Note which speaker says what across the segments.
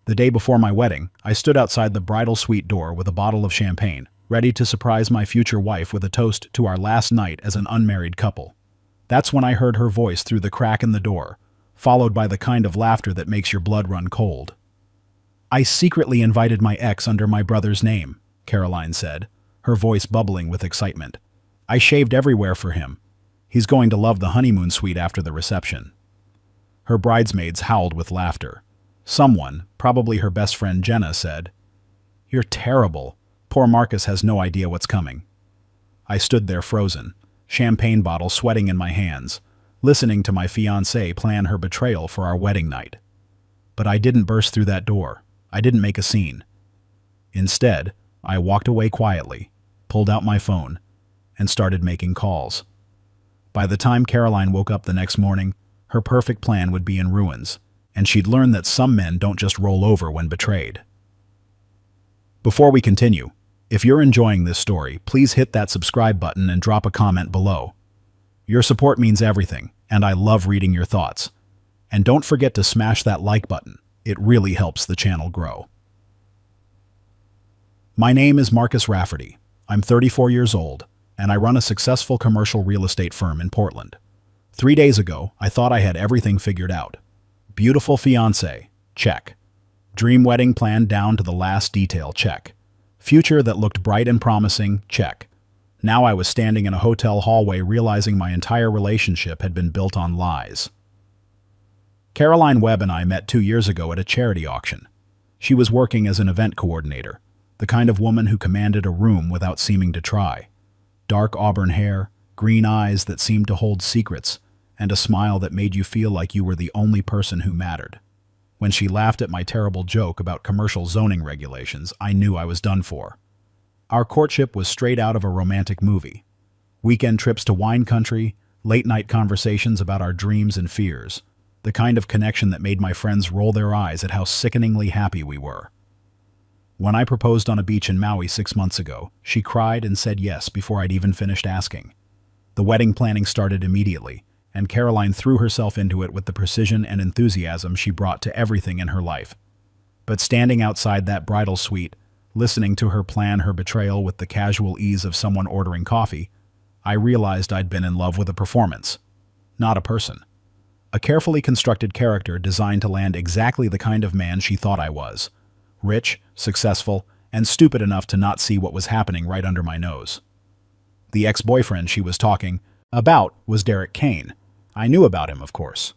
Speaker 1: The day before my wedding, I stood outside the bridal suite door with a bottle of champagne, ready to surprise my future wife with a toast to our last night as an unmarried couple. That's when I heard her voice through the crack in the door, followed by the kind of laughter that makes your blood run cold. "I secretly invited my ex under my brother's name," Caroline said, her voice bubbling with excitement. "I shaved everywhere for him. He's going to love the honeymoon suite after the reception." Her bridesmaids howled with laughter. Someone, probably her best friend Jenna, said, "You're terrible. Poor Marcus has no idea what's coming." I stood there frozen, champagne bottle sweating in my hands, listening to my fiancée plan her betrayal for our wedding night. But I didn't burst through that door. I didn't make a scene. Instead, I walked away quietly, pulled out my phone, and started making calls. By the time Caroline woke up the next morning, her perfect plan would be in ruins, and she'd learned that some men don't just roll over when betrayed. Before we continue, if you're enjoying this story, please hit that subscribe button and drop a comment below. Your support means everything, and I love reading your thoughts. And don't forget to smash that like button. It really helps the channel grow. My name is Marcus Rafferty. I'm 34 years old, and I run a successful commercial real estate firm in Portland. 3 days ago, I thought I had everything figured out. Beautiful fiancé, check. Dream wedding planned down to the last detail, check. Future that looked bright and promising, check. Now I was standing in a hotel hallway realizing my entire relationship had been built on lies. Caroline Webb and I met 2 years ago at a charity auction. She was working as an event coordinator, the kind of woman who commanded a room without seeming to try. Dark auburn hair, green eyes that seemed to hold secrets, and a smile that made you feel like you were the only person who mattered. When she laughed at my terrible joke about commercial zoning regulations, I knew I was done for. Our courtship was straight out of a romantic movie. Weekend trips to wine country, late-night conversations about our dreams and fears, the kind of connection that made my friends roll their eyes at how sickeningly happy we were. When I proposed on a beach in Maui 6 months ago, she cried and said yes before I'd even finished asking. The wedding planning started immediately, and Caroline threw herself into it with the precision and enthusiasm she brought to everything in her life. But standing outside that bridal suite, listening to her plan her betrayal with the casual ease of someone ordering coffee, I realized I'd been in love with a performance, not a person. A carefully constructed character designed to land exactly the kind of man she thought I was. Rich, successful, and stupid enough to not see what was happening right under my nose. The ex-boyfriend she was talking about was Derek Kane. I knew about him, of course.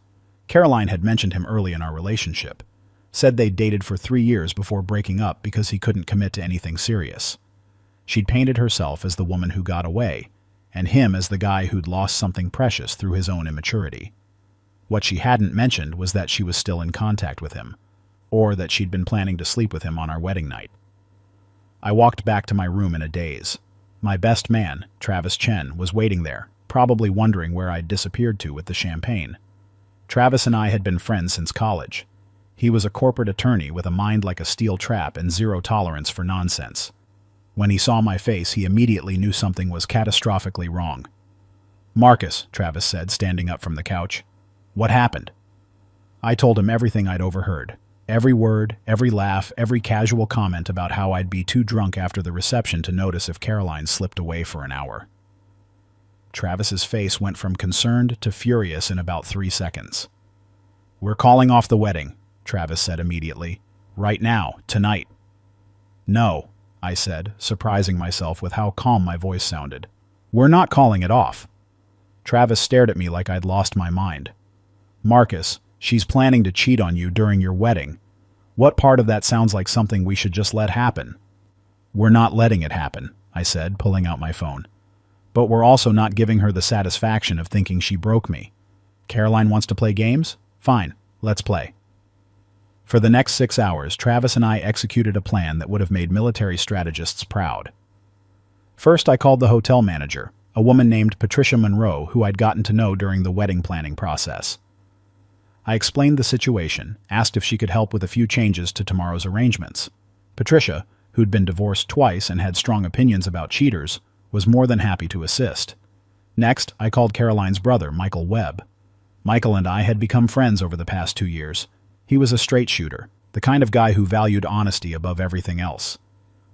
Speaker 1: Caroline had mentioned him early in our relationship. Said they'd dated for 3 years before breaking up because he couldn't commit to anything serious. She'd painted herself as the woman who got away, and him as the guy who'd lost something precious through his own immaturity. What she hadn't mentioned was that she was still in contact with him, or that she'd been planning to sleep with him on our wedding night. I walked back to my room in a daze. My best man, Travis Chen, was waiting there, probably wondering where I'd disappeared to with the champagne. Travis and I had been friends since college. He was a corporate attorney with a mind like a steel trap and zero tolerance for nonsense. When he saw my face, he immediately knew something was catastrophically wrong. "Marcus," Travis said, standing up from the couch. "What happened?" I told him everything I'd overheard. Every word, every laugh, every casual comment about how I'd be too drunk after the reception to notice if Caroline slipped away for an hour. Travis's face went from concerned to furious in about 3 seconds. "We're calling off the wedding," Travis said immediately. "Right now, tonight." "No," I said, surprising myself with how calm my voice sounded. "We're not calling it off." Travis stared at me like I'd lost my mind. "Marcus, she's planning to cheat on you during your wedding. What part of that sounds like something we should just let happen?" "We're not letting it happen," I said, pulling out my phone. "But we're also not giving her the satisfaction of thinking she broke me. Caroline wants to play games? Fine, let's play." For the next 6 hours, Travis and I executed a plan that would have made military strategists proud. First, I called the hotel manager, a woman named Patricia Monroe who I'd gotten to know during the wedding planning process. I explained the situation, asked if she could help with a few changes to tomorrow's arrangements. Patricia, who'd been divorced twice and had strong opinions about cheaters, was more than happy to assist. Next, I called Caroline's brother, Michael Webb. Michael and I had become friends over the past 2 years. He was a straight shooter, the kind of guy who valued honesty above everything else.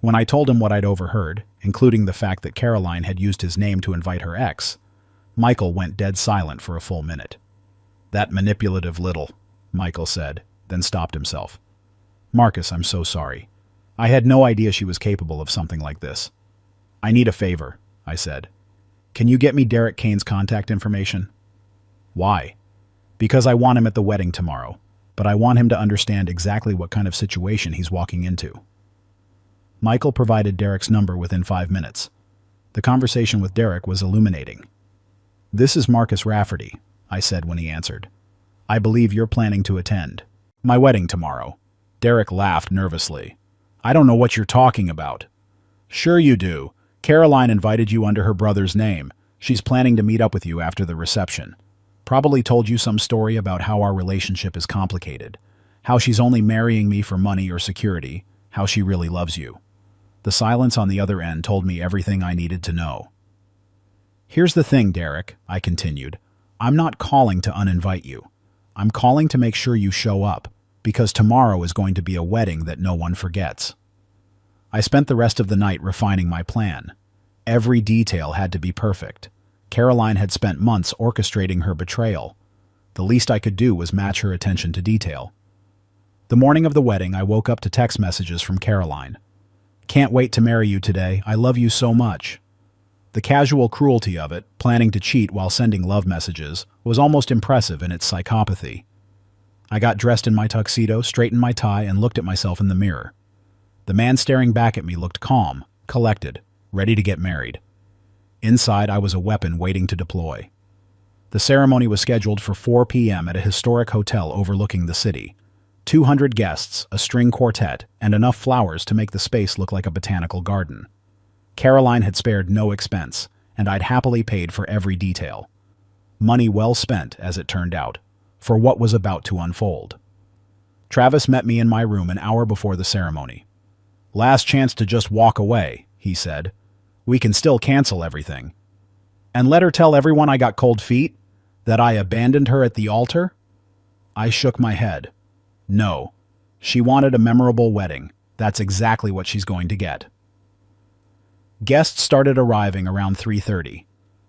Speaker 1: When I told him what I'd overheard, including the fact that Caroline had used his name to invite her ex, Michael went dead silent for a full minute. "That manipulative little," Michael said, then stopped himself. "Marcus, I'm so sorry. I had no idea she was capable of something like this." "I need a favor," I said. "Can you get me Derek Kane's contact information?" "Why?" "Because I want him at the wedding tomorrow, but I want him to understand exactly what kind of situation he's walking into." Michael provided Derek's number within 5 minutes. The conversation with Derek was illuminating. "This is Marcus Rafferty," I said when he answered. "I believe you're planning to attend my wedding tomorrow." Derek laughed nervously. "I don't know what you're talking about." "Sure you do. Caroline invited you under her brother's name. She's planning to meet up with you after the reception. Probably told you some story about how our relationship is complicated, how she's only marrying me for money or security, how she really loves you." The silence on the other end told me everything I needed to know. "Here's the thing, Derek," I continued. "I'm not calling to uninvite you. I'm calling to make sure you show up, because tomorrow is going to be a wedding that no one forgets." I spent the rest of the night refining my plan. Every detail had to be perfect. Caroline had spent months orchestrating her betrayal. The least I could do was match her attention to detail. The morning of the wedding, I woke up to text messages from Caroline. "Can't wait to marry you today. I love you so much." The casual cruelty of it, planning to cheat while sending love messages, was almost impressive in its psychopathy. I got dressed in my tuxedo, straightened my tie, and looked at myself in the mirror. The man staring back at me looked calm, collected, ready to get married. Inside, I was a weapon waiting to deploy. The ceremony was scheduled for 4 p.m. at a historic hotel overlooking the city. 200 guests, a string quartet, and enough flowers to make the space look like a botanical garden. Caroline had spared no expense, and I'd happily paid for every detail. Money well spent, as it turned out, for what was about to unfold. Travis met me in my room an hour before the ceremony. "Last chance to just walk away," he said. "We can still cancel everything." "And let her tell everyone I got cold feet? That I abandoned her at the altar?" I shook my head. "No. She wanted a memorable wedding. That's exactly what she's going to get." Guests started arriving around 3:30.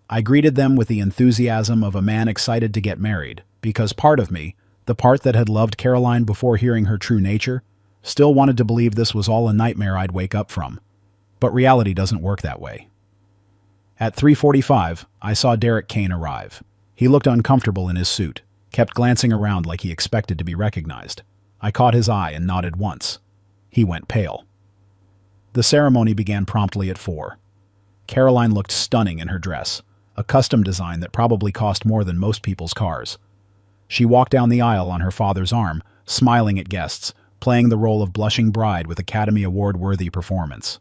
Speaker 1: I greeted them with the enthusiasm of a man excited to get married, because part of me, the part that had loved Caroline before hearing her true nature, still wanted to believe this was all a nightmare I'd wake up from. But reality doesn't work that way. At 3:45, I saw Derek Kane arrive. He looked uncomfortable in his suit, kept glancing around like he expected to be recognized. I caught his eye and nodded once. He went pale. The ceremony began promptly at 4. Caroline looked stunning in her dress, a custom design that probably cost more than most people's cars. She walked down the aisle on her father's arm, smiling at guests, playing the role of blushing bride with Academy Award-worthy performance.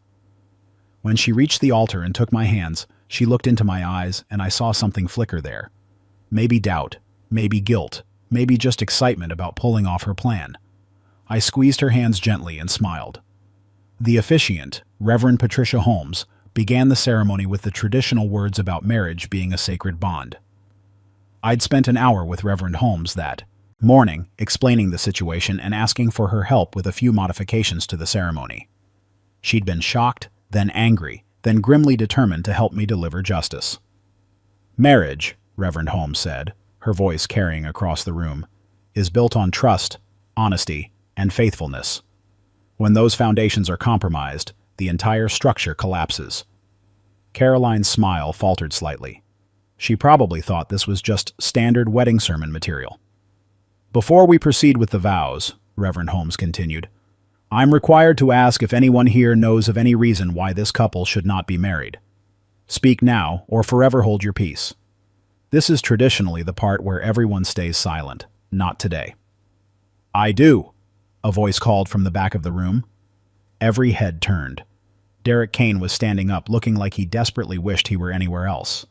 Speaker 1: When she reached the altar and took my hands, she looked into my eyes, and I saw something flicker there. Maybe doubt, maybe guilt, maybe just excitement about pulling off her plan. I squeezed her hands gently and smiled. The officiant, Reverend Patricia Holmes, began the ceremony with the traditional words about marriage being a sacred bond. I'd spent an hour with Reverend Holmes that morning, explaining the situation and asking for her help with a few modifications to the ceremony. She'd been shocked, then angry, then grimly determined to help me deliver justice. "Marriage," Reverend Holmes said, her voice carrying across the room, "is built on trust, honesty, and faithfulness. When those foundations are compromised, the entire structure collapses." Caroline's smile faltered slightly. She probably thought this was just standard wedding sermon material. "Before we proceed with the vows," Reverend Holmes continued, "I'm required to ask if anyone here knows of any reason why this couple should not be married. Speak now, or forever hold your peace. This is traditionally the part where everyone stays silent, not today." "I do," a voice called from the back of the room. Every head turned. Derek Kane was standing up, looking like he desperately wished he were anywhere else.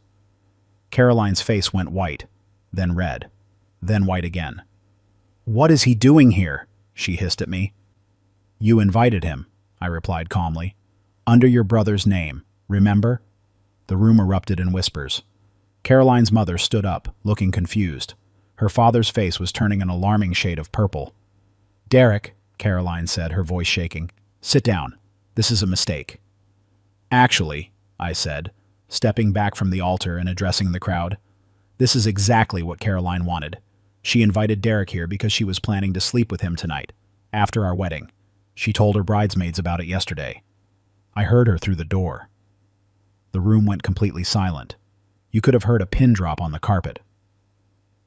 Speaker 1: Caroline's face went white, then red, then white again. "What is he doing here?" she hissed at me. "You invited him," I replied calmly. "Under your brother's name, remember?" The room erupted in whispers. Caroline's mother stood up, looking confused. Her father's face was turning an alarming shade of purple. "Derek," Caroline said, her voice shaking. "Sit down. This is a mistake." "Actually," I said, stepping back from the altar and addressing the crowd, "this is exactly what Caroline wanted. She invited Derek here because she was planning to sleep with him tonight, after our wedding. She told her bridesmaids about it yesterday. I heard her through the door." The room went completely silent. You could have heard a pin drop on the carpet.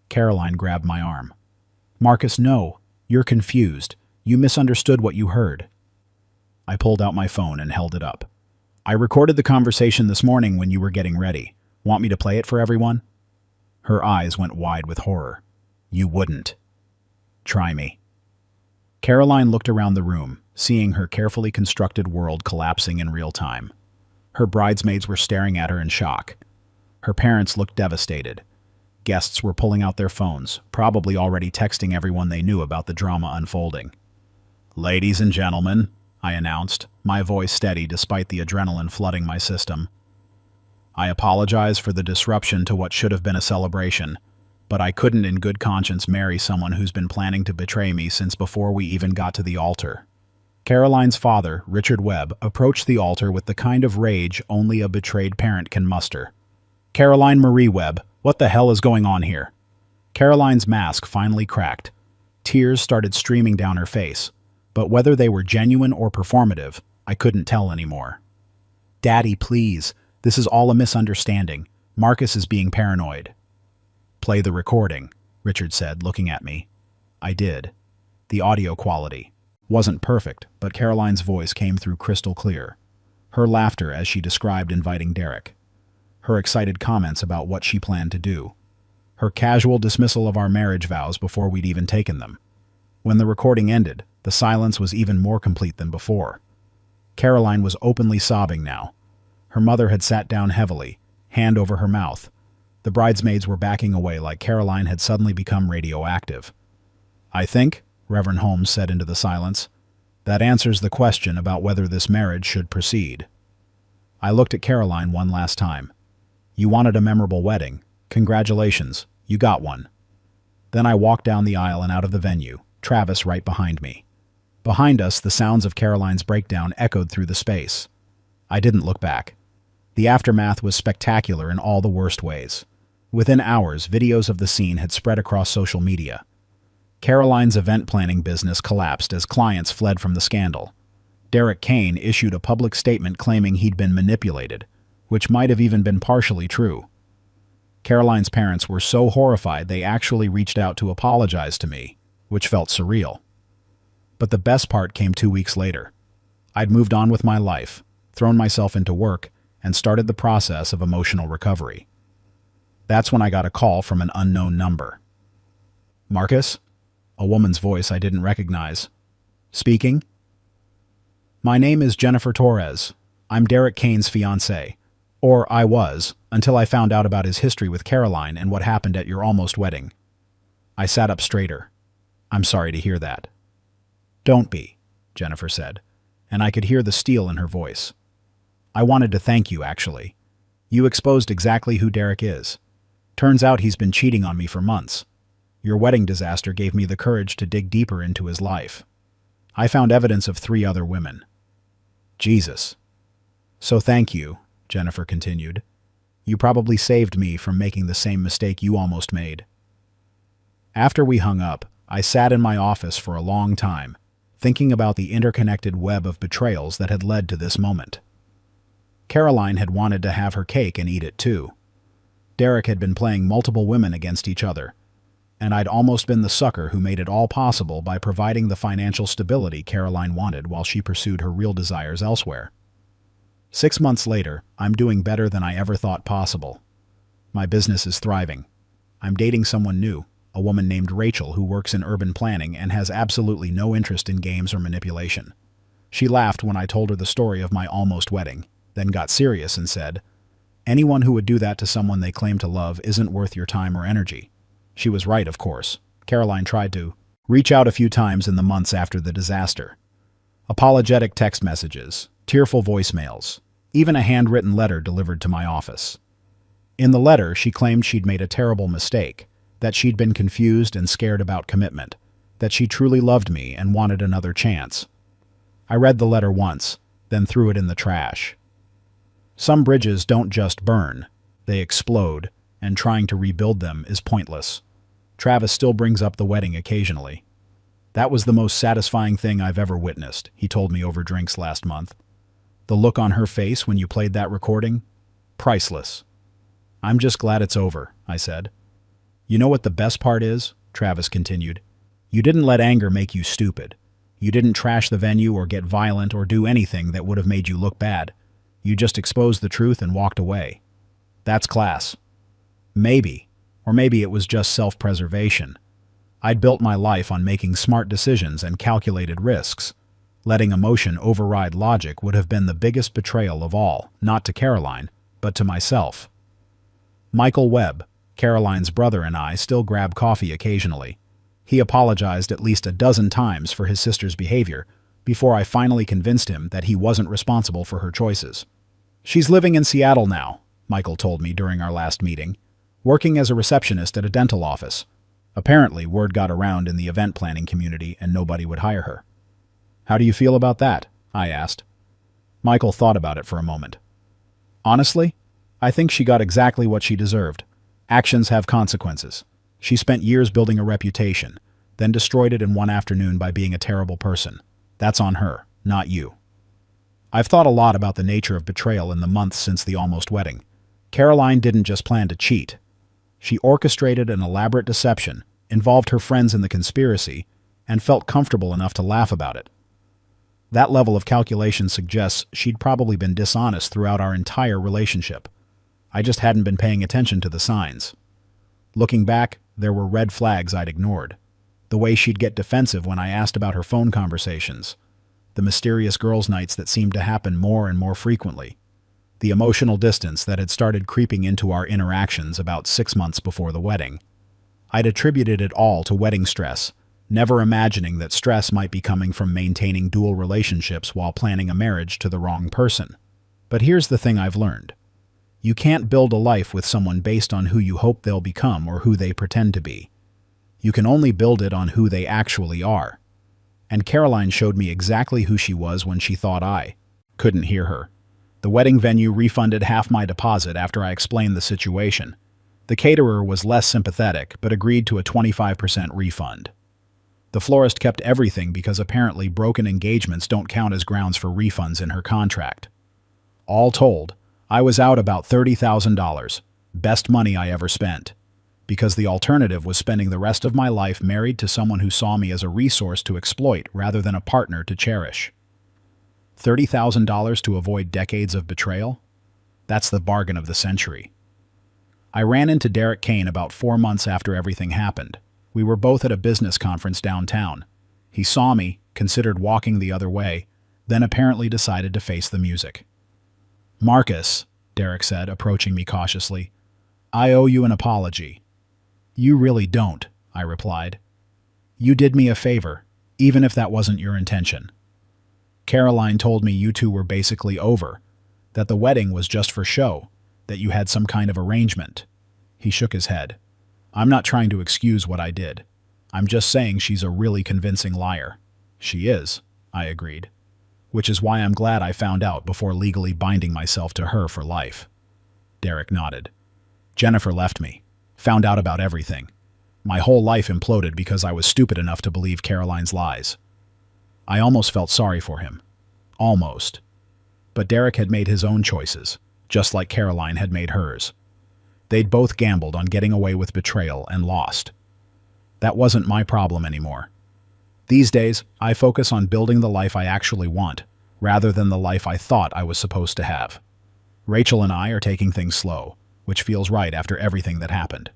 Speaker 1: Caroline grabbed my arm. "Marcus, no. You're confused. You misunderstood what you heard." I pulled out my phone and held it up. "I recorded the conversation this morning when you were getting ready. Want me to play it for everyone?" Her eyes went wide with horror. "You wouldn't." "Try me." Caroline looked around the room, seeing her carefully constructed world collapsing in real time. Her bridesmaids were staring at her in shock. Her parents looked devastated. Guests were pulling out their phones, probably already texting everyone they knew about the drama unfolding. "Ladies and gentlemen," I announced, my voice steady despite the adrenaline flooding my system. "I apologize for the disruption to what should have been a celebration, but I couldn't in good conscience marry someone who's been planning to betray me since before we even got to the altar." Caroline's father, Richard Webb, approached the altar with the kind of rage only a betrayed parent can muster. "Caroline Marie Webb, what the hell is going on here?" Caroline's mask finally cracked. Tears started streaming down her face, but whether they were genuine or performative, I couldn't tell anymore. "Daddy, please. This is all a misunderstanding. Marcus is being paranoid." "Play the recording," Richard said, looking at me. I did. The audio quality wasn't perfect, but Caroline's voice came through crystal clear. Her laughter as she described inviting Derek. Her excited comments about what she planned to do. Her casual dismissal of our marriage vows before we'd even taken them. When the recording ended, the silence was even more complete than before. Caroline was openly sobbing now. Her mother had sat down heavily, hand over her mouth. The bridesmaids were backing away like Caroline had suddenly become radioactive. "I think," Reverend Holmes said into the silence, "that answers the question about whether this marriage should proceed." I looked at Caroline one last time. "You wanted a memorable wedding. Congratulations, you got one." Then I walked down the aisle and out of the venue, Travis right behind me. Behind us, the sounds of Caroline's breakdown echoed through the space. I didn't look back. The aftermath was spectacular in all the worst ways. Within hours, videos of the scene had spread across social media. Caroline's event planning business collapsed as clients fled from the scandal. Derek Kane issued a public statement claiming he'd been manipulated, which might have even been partially true. Caroline's parents were so horrified they actually reached out to apologize to me, which felt surreal. But the best part came 2 weeks later. I'd moved on with my life, thrown myself into work, and started the process of emotional recovery. That's when I got a call from an unknown number. "Marcus?" A woman's voice I didn't recognize. "Speaking?" "My name is Jennifer Torres. I'm Derek Kane's fiancée. Or I was, until I found out about his history with Caroline and what happened at your almost wedding." I sat up straighter. "I'm sorry to hear that." "Don't be," Jennifer said, and I could hear the steel in her voice. "I wanted to thank you, actually. You exposed exactly who Derek is. Turns out he's been cheating on me for months. Your wedding disaster gave me the courage to dig deeper into his life. I found evidence of 3 other women." "Jesus." "So thank you," Jennifer continued. "You probably saved me from making the same mistake you almost made." After we hung up, I sat in my office for a long time, thinking about the interconnected web of betrayals that had led to this moment. Caroline had wanted to have her cake and eat it too. Derek had been playing multiple women against each other, and I'd almost been the sucker who made it all possible by providing the financial stability Caroline wanted while she pursued her real desires elsewhere. 6 months later, I'm doing better than I ever thought possible. My business is thriving. I'm dating someone new, a woman named Rachel who works in urban planning and has absolutely no interest in games or manipulation. She laughed when I told her the story of my almost wedding, then got serious and said, "Anyone who would do that to someone they claim to love isn't worth your time or energy." She was right, of course. Caroline tried to reach out a few times in the months after the disaster. Apologetic text messages, tearful voicemails, even a handwritten letter delivered to my office. In the letter, she claimed she'd made a terrible mistake, that she'd been confused and scared about commitment, that she truly loved me and wanted another chance. I read the letter once, then threw it in the trash. Some bridges don't just burn, they explode, and trying to rebuild them is pointless. Travis still brings up the wedding occasionally. That was the most satisfying thing I've ever witnessed, he told me over drinks last month. The look on her face when you played that recording? Priceless. I'm just glad it's over, I said. You know what the best part is? Travis continued. You didn't let anger make you stupid. You didn't trash the venue or get violent or do anything that would have made you look bad. You just exposed the truth and walked away. That's class. Maybe, or maybe it was just self-preservation. I'd built my life on making smart decisions and calculated risks. Letting emotion override logic would have been the biggest betrayal of all, not to Caroline, but to myself. Michael Webb, Caroline's brother, and I still grab coffee occasionally. He apologized at least a dozen times for his sister's behavior before I finally convinced him that he wasn't responsible for her choices. She's living in Seattle now, Michael told me during our last meeting, working as a receptionist at a dental office. Apparently, word got around in the event planning community and nobody would hire her. How do you feel about that? I asked. Michael thought about it for a moment. Honestly, I think she got exactly what she deserved. Actions have consequences. She spent years building a reputation, then destroyed it in one afternoon by being a terrible person. That's on her, not you. I've thought a lot about the nature of betrayal in the months since the almost wedding. Caroline didn't just plan to cheat. She orchestrated an elaborate deception, involved her friends in the conspiracy, and felt comfortable enough to laugh about it. That level of calculation suggests she'd probably been dishonest throughout our entire relationship. I just hadn't been paying attention to the signs. Looking back, there were red flags I'd ignored. The way she'd get defensive when I asked about her phone conversations. The mysterious girls' nights that seemed to happen more and more frequently. The emotional distance that had started creeping into our interactions about 6 months before the wedding. I'd attributed it all to wedding stress, never imagining that stress might be coming from maintaining dual relationships while planning a marriage to the wrong person. But here's the thing I've learned. You can't build a life with someone based on who you hope they'll become or who they pretend to be. You can only build it on who they actually are. And Caroline showed me exactly who she was when she thought I couldn't hear her. The wedding venue refunded half my deposit after I explained the situation. The caterer was less sympathetic, but agreed to a 25% refund. The florist kept everything because apparently broken engagements don't count as grounds for refunds in her contract. All told, I was out about $30,000, best money I ever spent. Because the alternative was spending the rest of my life married to someone who saw me as a resource to exploit rather than a partner to cherish. $30,000 to avoid decades of betrayal? That's the bargain of the century. I ran into Derek Kane about 4 months after everything happened. We were both at a business conference downtown. He saw me, considered walking the other way, then apparently decided to face the music. Marcus, Derek said, approaching me cautiously, I owe you an apology. You really don't, I replied. You did me a favor, even if that wasn't your intention. Caroline told me you two were basically over, that the wedding was just for show, that you had some kind of arrangement. He shook his head. I'm not trying to excuse what I did. I'm just saying she's a really convincing liar. She is, I agreed. Which is why I'm glad I found out before legally binding myself to her for life. Derek nodded. Jennifer left me. Found out about everything. My whole life imploded because I was stupid enough to believe Caroline's lies. I almost felt sorry for him. Almost. But Derek had made his own choices, just like Caroline had made hers. They'd both gambled on getting away with betrayal and lost. That wasn't my problem anymore. These days, I focus on building the life I actually want, rather than the life I thought I was supposed to have. Rachel and I are taking things slow, which feels right after everything that happened.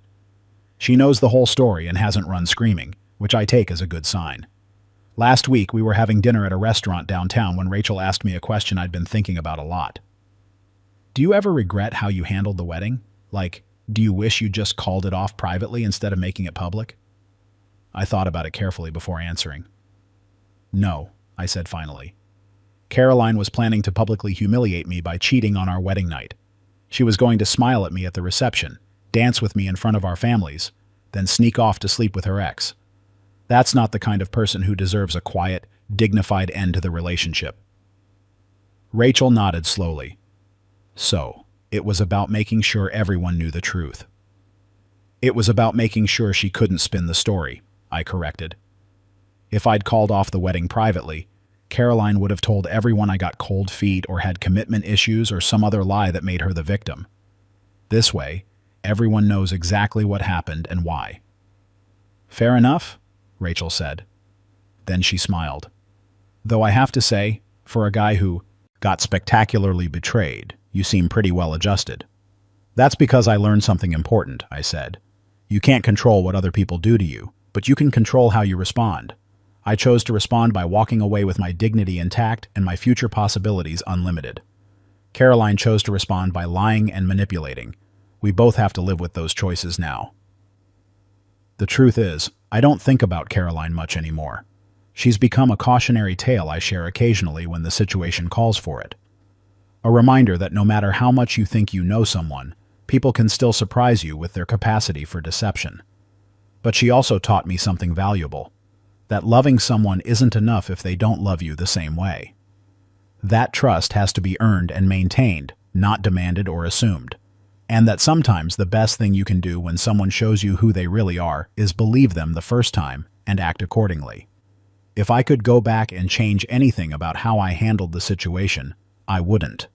Speaker 1: She knows the whole story and hasn't run screaming, which I take as a good sign. Last week, we were having dinner at a restaurant downtown when Rachel asked me a question I'd been thinking about a lot. Do you ever regret how you handled the wedding? Like, do you wish you just called it off privately instead of making it public? I thought about it carefully before answering. No, I said finally. Caroline was planning to publicly humiliate me by cheating on our wedding night. She was going to smile at me at the reception, dance with me in front of our families, then sneak off to sleep with her ex. That's not the kind of person who deserves a quiet, dignified end to the relationship. Rachel nodded slowly. So, it was about making sure everyone knew the truth. It was about making sure she couldn't spin the story, I corrected. If I'd called off the wedding privately, Caroline would have told everyone I got cold feet or had commitment issues or some other lie that made her the victim. This way, everyone knows exactly what happened and why. Fair enough, Rachel said. Then she smiled. Though I have to say, for a guy who got spectacularly betrayed, you seem pretty well adjusted. That's because I learned something important, I said. You can't control what other people do to you, but you can control how you respond. I chose to respond by walking away with my dignity intact and my future possibilities unlimited. Caroline chose to respond by lying and manipulating. We both have to live with those choices now. The truth is, I don't think about Caroline much anymore. She's become a cautionary tale I share occasionally when the situation calls for it. A reminder that no matter how much you think you know someone, people can still surprise you with their capacity for deception. But she also taught me something valuable, that loving someone isn't enough if they don't love you the same way. That trust has to be earned and maintained, not demanded or assumed. And that sometimes the best thing you can do when someone shows you who they really are is believe them the first time and act accordingly. If I could go back and change anything about how I handled the situation, I wouldn't.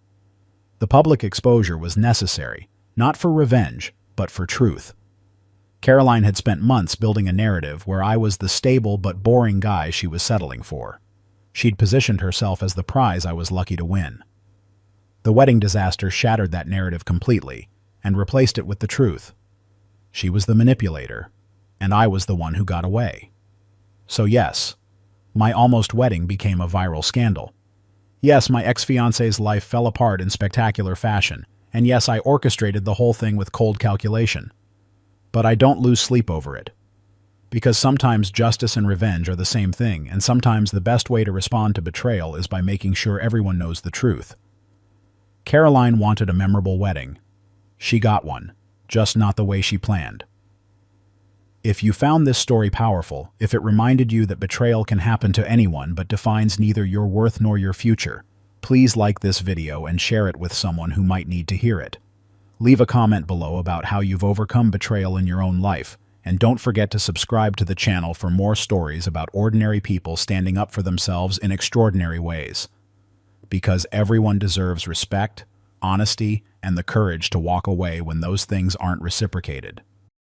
Speaker 1: The public exposure was necessary, not for revenge, but for truth. Caroline had spent months building a narrative where I was the stable but boring guy she was settling for. She'd positioned herself as the prize I was lucky to win. The wedding disaster shattered that narrative completely and replaced it with the truth. She was the manipulator, and I was the one who got away. So yes, my almost wedding became a viral scandal. Yes, my ex-fiancée's life fell apart in spectacular fashion, and yes, I orchestrated the whole thing with cold calculation. But I don't lose sleep over it. Because sometimes justice and revenge are the same thing, and sometimes the best way to respond to betrayal is by making sure everyone knows the truth. Caroline wanted a memorable wedding. She got one, just not the way she planned. If you found this story powerful, if it reminded you that betrayal can happen to anyone but defines neither your worth nor your future, please like this video and share it with someone who might need to hear it. Leave a comment below about how you've overcome betrayal in your own life, and don't forget to subscribe to the channel for more stories about ordinary people standing up for themselves in extraordinary ways. Because everyone deserves respect, honesty, and the courage to walk away when those things aren't reciprocated.